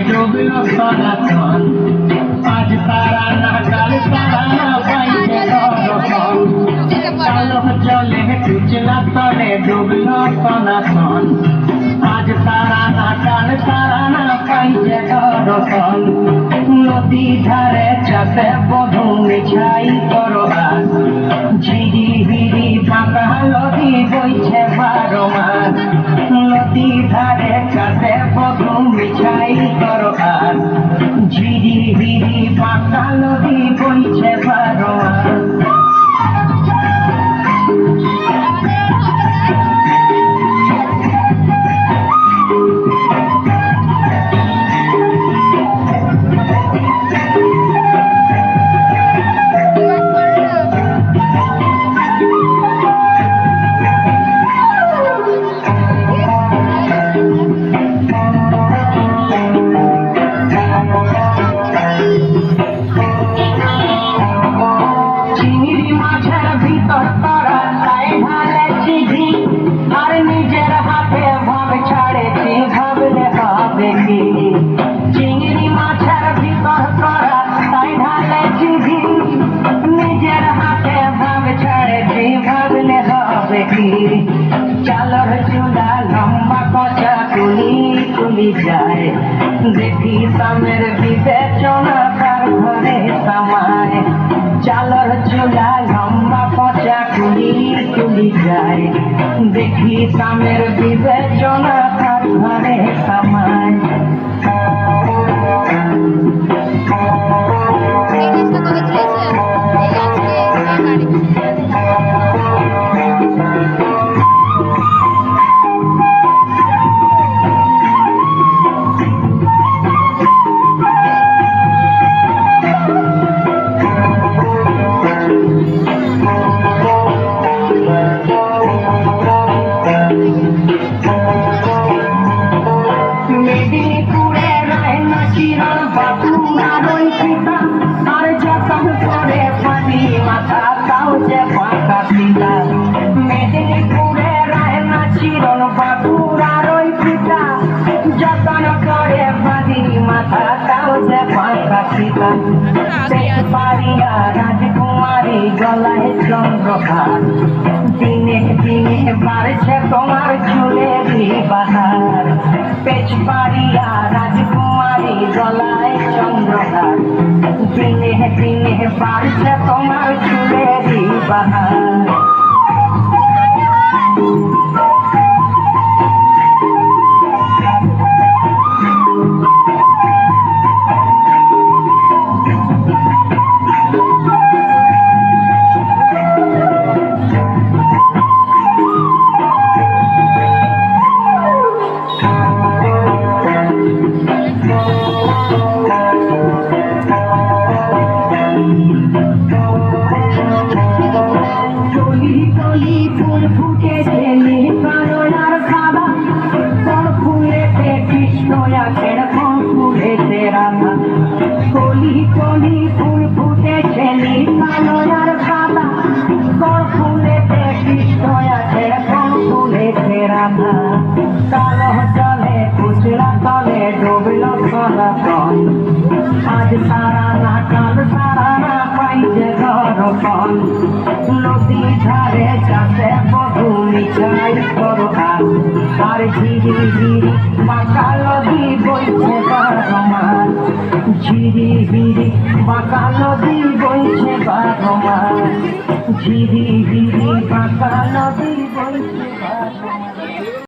ডুবলো সনাতন আজ তারা না কাল তারা পাইছে দর্শন কালো জলে পিছলা তলে ডুবলো সনাতন আজ তারা না কাল তারা না পাইছে দর্শন নদী ধারে চাষে বধূ মিছাই করো আজ ঝিরি হিরি বাঁকা নদী বইছে 12 মাস নদী ধারে চাষে বধূ মিছাই করো আজ ঝিরি হিরি বাঁকা নদী বইছে 12 মাস চিংড়ি মাছের ভিতর করা তাই ঢালেছি নিজের হাতে ভাব ছাড়েছি ভাবলে হবে কি চালর চুলা লম্বা কচা কুলি কুলি যায় দেখি সামের বিবেচনা তার ঘরে সামায় চালর চুলা লম্বা কচা কুলি কুলি যায় দেখি সামের বিবেচনা তার ঘরে সামায় মেদিনীপুরে রায় না চিরন বাঁকুড়ার ওই পিতা যতন করে বাঁধি মাথা তাও যে পাঁকা পিতা পারিয়া রাজকুমারী গলায় চন্দ্রহার দিনে দিনে বাড়ছে তোমার চুলেরই বাহার পেছ পারিয়া রাজকুমারী গলায় চন্দ্রহার দিনে দিনে বাড়ছে তোমার চুলেরই বাহার ফুল ফুটেছে নীলকমলার খাবা কোন ফুলেতে কৃষ্ণ আছেন কোন ফুলেতে রাধা কলি কলি ফুল ফুটেছে নীলকমলার খাবা কোন ফুলেতে কৃষ্ণ আছেন কোন ফুলেতে রাধা কালো জলে কুচলা তলে ডুবলো সনাতন আজ সারা না কাল সারা না পাইছে দর্শন নদী ধারে চাষে বধূ মিছাই করো আর ঝিরি ঝিরি বাঁকা নদী বইছে 12 মাস ঝিরি ঝিরি বাঁকা নদী বইছে 12 মাস ঝিরি ঝিরি বাঁকা নদী বইছে 12 মাস